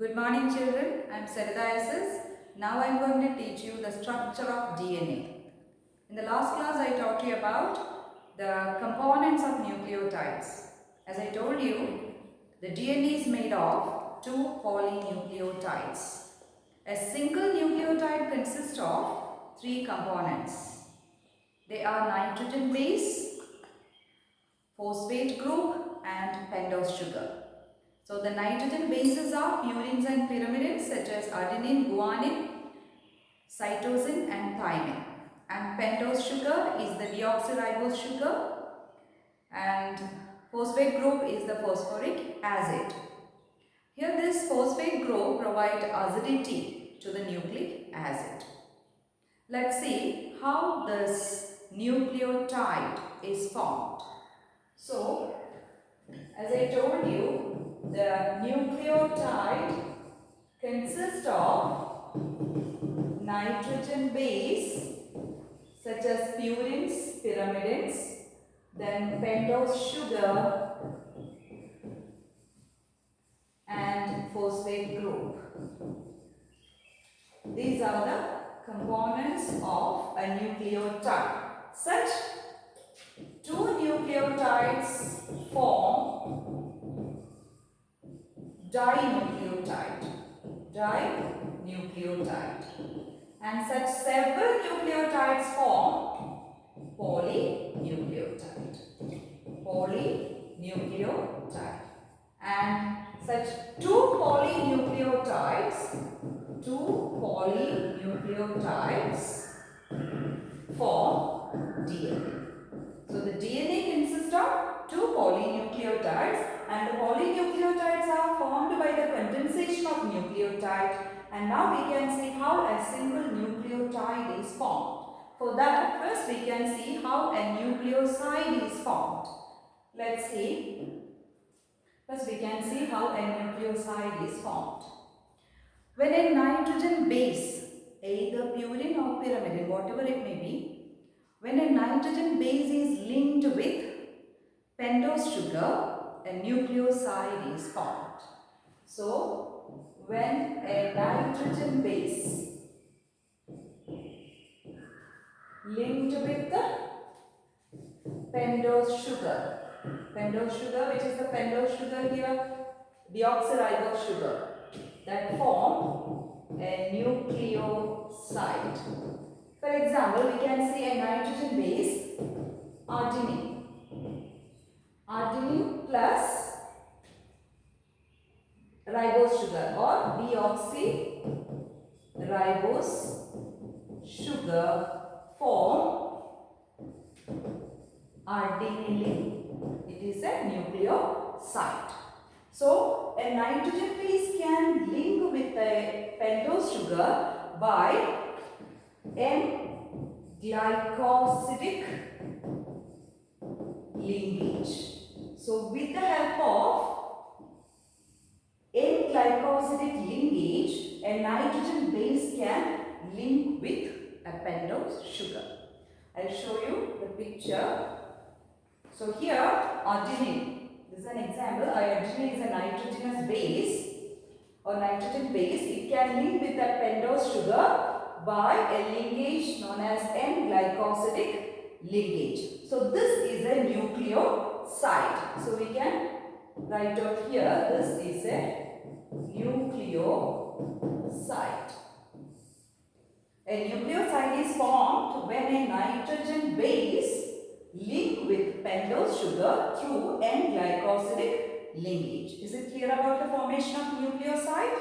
Good morning children, I am Sarada. Now I am going to teach you the structure of DNA. In the last class I taught you about the components of nucleotides. As I told you, the DNA is made of two polynucleotides. A single nucleotide consists of three components. They are nitrogen base, phosphate group and pentose sugar. So the nitrogen bases are purines and pyrimidines such as adenine, guanine, cytosine and thymine. And pentose sugar is the deoxyribose sugar and phosphate group is the phosphoric acid. Here this phosphate group provides acidity to the nucleic acid. Let's see how this nucleotide is formed. So, as I told you, the nucleotide consists of nitrogen base such as purines, pyrimidines, then pentose sugar and phosphate group. These are the components of a nucleotide. Such two nucleotides form dinucleotide, and such several nucleotides form polynucleotide, and such two polynucleotides form DNA. So the DNA consists of two polynucleotides, and the polynucleotides are formed by the condensation of nucleotide, and now we can see how a single nucleotide is formed. For that, first we can see how a nucleoside is formed. Let's see. First we can see how a nucleoside is formed. When a nitrogen base, either purine or pyrimidine, whatever it may be, when a nitrogen base is linked with pentose sugar, a nucleoside is formed. So, when a nitrogen base linked with the pentose sugar, which is the pentose sugar here, deoxyribose sugar, that form a nucleoside. For example, we can see a nitrogen base, adenine plus ribose sugar or deoxyribose sugar form adenylene. It is a nucleoside. So, a nitrogen base can link with a pentose sugar by N-glycosidic linkage. So, with the help of N-glycosidic linkage, a nitrogen base can link with a pentose sugar. I will show you the picture. So, here adenine. This is an example. Adenine is a nitrogenous base or nitrogen base. It can link with a pentose sugar by a linkage known as N-glycosidic linkage. So this is a nucleoside. So we can write out here, this is a nucleoside. A nucleoside is formed when a nitrogen base link with pentose sugar through N-glycosidic linkage. Is it clear about the formation of nucleoside?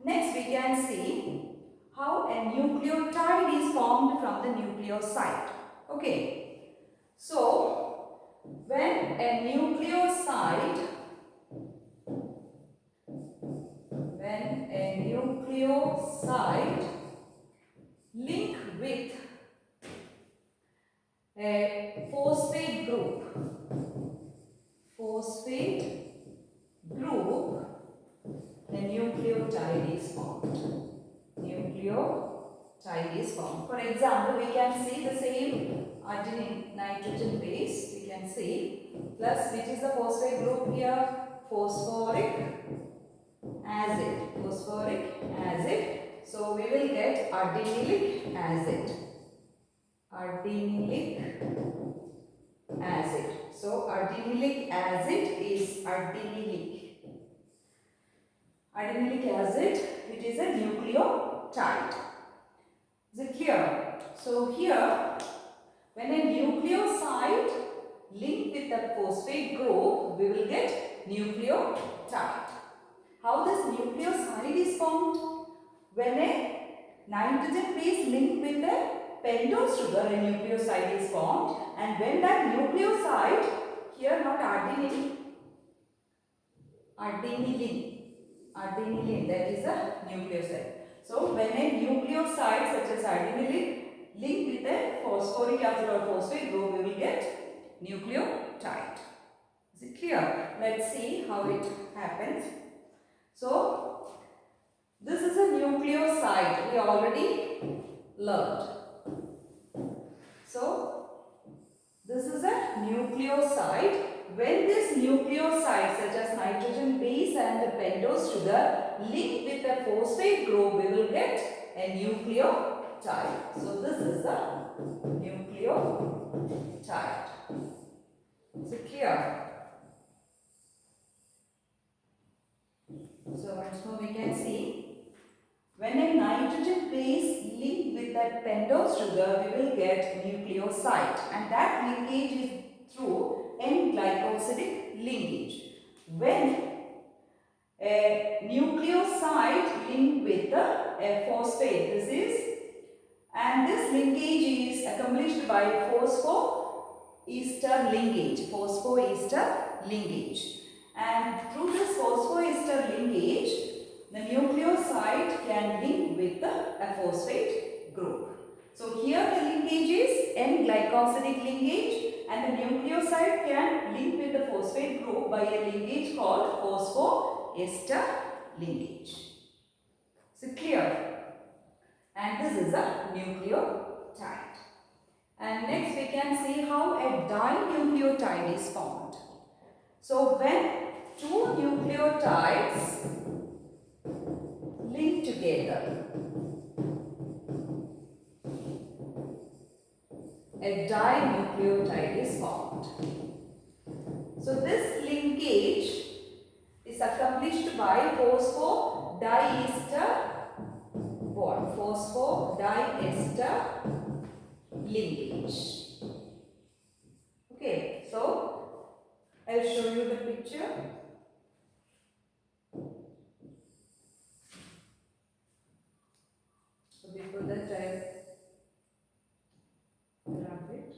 Next we can see how a nucleotide is formed from the nucleoside. Okay. So, when a nucleoside link with a phosphate group, the nucleotide is formed. For example, we can see the same adenine nitrogen base. We can see plus, which is the phosphate group here, phosphoric acid. phosphoric acid. So we will get adenyllic acid. Adenyllic acid. So adenyllic acid is adenyllic. Adenyllic acid, it is a nucleotide. Is it clear? So here, when a nucleoside linked with the phosphate group, we will get nucleotide. How this nucleoside is formed? When a nitrogen base linked with a pentose sugar, a nucleoside is formed, and when that nucleoside, here not adenine, adenylin, that is a nucleoside. So when a nucleoside such as adenylin linked with a phosphoric acid or phosphate group, we will get nucleotide. Is it clear? Let's see how it happens. So this is a nucleoside, we already learned. So this is a nucleoside. When this nucleoside such as nitrogen base and the pentose sugar link with the phosphate group, we will get a nucleotide. So this is a nucleotide. Is it clear? So once more we can see, when a nitrogen base linked with that pentose sugar, we will get nucleoside, and that linkage is through N-glycosidic linkage. When a nucleoside linked with a phosphate, and this linkage is accomplished by phosphoester linkage. And through this phosphoester linkage, the nucleoside can link with a phosphate group. So here the linkage is N-glycosidic linkage, and the nucleoside can link with the phosphate group by a linkage called phosphoester linkage. Is it clear? And this is a nucleotide. And next we can see how a dinucleotide is formed. So when two nucleotides link together, a dinucleotide is formed. So this linkage is accomplished by phosphodiester bond, phosphodiester linkage. Okay, so I'll show you the picture. So before that I'll grab it.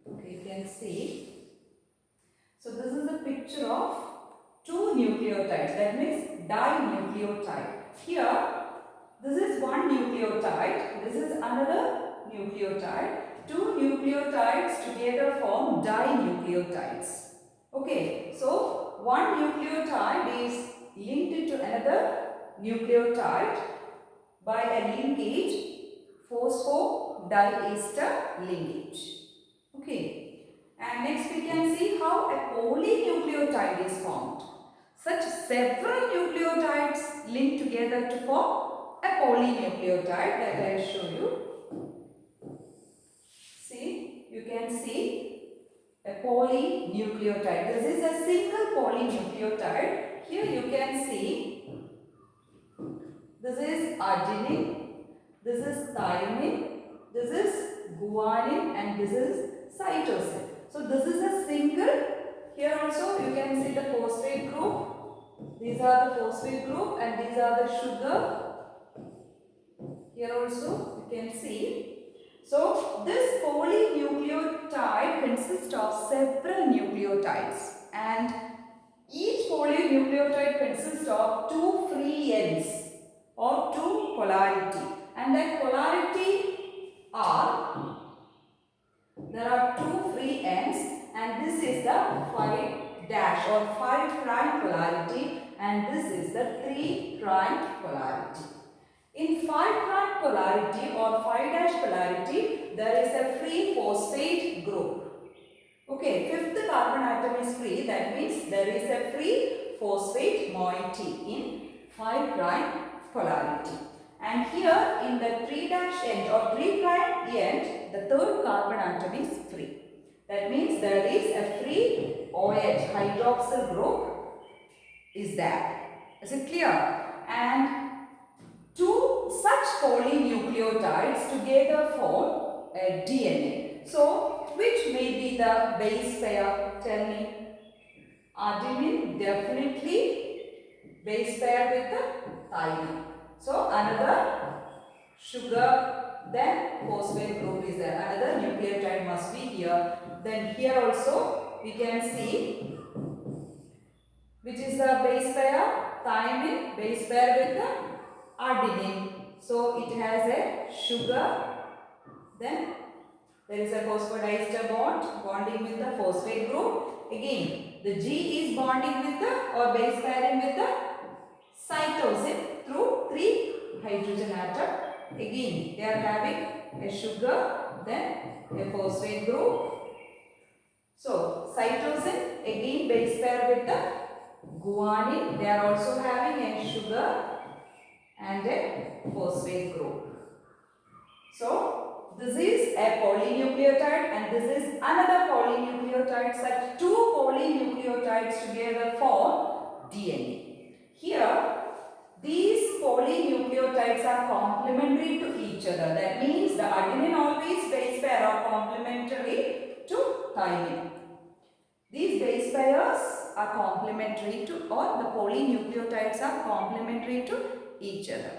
Okay, you can see. So this is a picture of two nucleotides, that means dinucleotide. Here, this is one nucleotide, this is another nucleotide. Two nucleotides together form dinucleotides. Okay, so one nucleotide is linked into another nucleotide by a linkage, phosphodiester linkage. Okay, and next we can see how a polynucleotide is formed. Such several nucleotides link together to form a polynucleotide that I will show you. See, you can see a polynucleotide. This is a single polynucleotide. Here you can see this is adenine, this is thymine, this is guanine, and this is cytosine. So this is a single. Here also you can see the phosphate group. These are the phosphate group and these are the sugar. Here also you can see. So this polynucleotide consists of several nucleotides, and each polynucleotide consists of two free ends or two polarity, and that polarity are, there are two free ends, and this is the 5' or 5' polarity, and this is the 3' polarity. In 5' polarity or 5' polarity, there is a free phosphate group. Okay, fifth carbon atom is free. That means there is a free phosphate moiety in 5 prime polarity. And here in the 3' end or 3' end, the third carbon atom is free. That means there is a free OH hydroxyl group is there. Is it clear? And two such polynucleotides together form a DNA. So, which may be the base pair? Tell me. Adenine, definitely base pair with the thymine. So, another sugar, then phosphate group is there. Another nucleotide must be here. Then here also we can see which is the base pair? Thymine, base pair with the adenine. So, it has a sugar, then there is a phosphodiester bond bonding with the phosphate group. Again, the G is bonding with the or base pairing with the cytosine through 3 hydrogen atom. Again, they are having a sugar, then a phosphate group. So, cytosine again base pair with the guanine. They are also having a sugar and a phosphate group. So, this is a polynucleotide and this is another polynucleotide. Such two polynucleotides together form DNA. Here, these polynucleotides are complementary to each other. That means the adenine always base pair are complementary to thymine. These base pairs are complementary to or the polynucleotides are complementary to each other.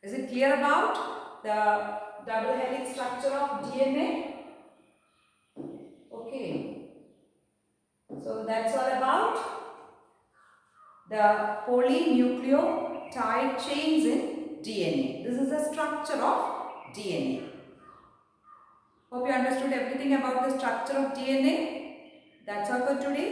Is it clear about the double helix structure of DNA? Okay. So that's all about the polynucleotide chains in DNA. This is the structure of DNA. Hope you understood everything about the structure of DNA. That's all for today.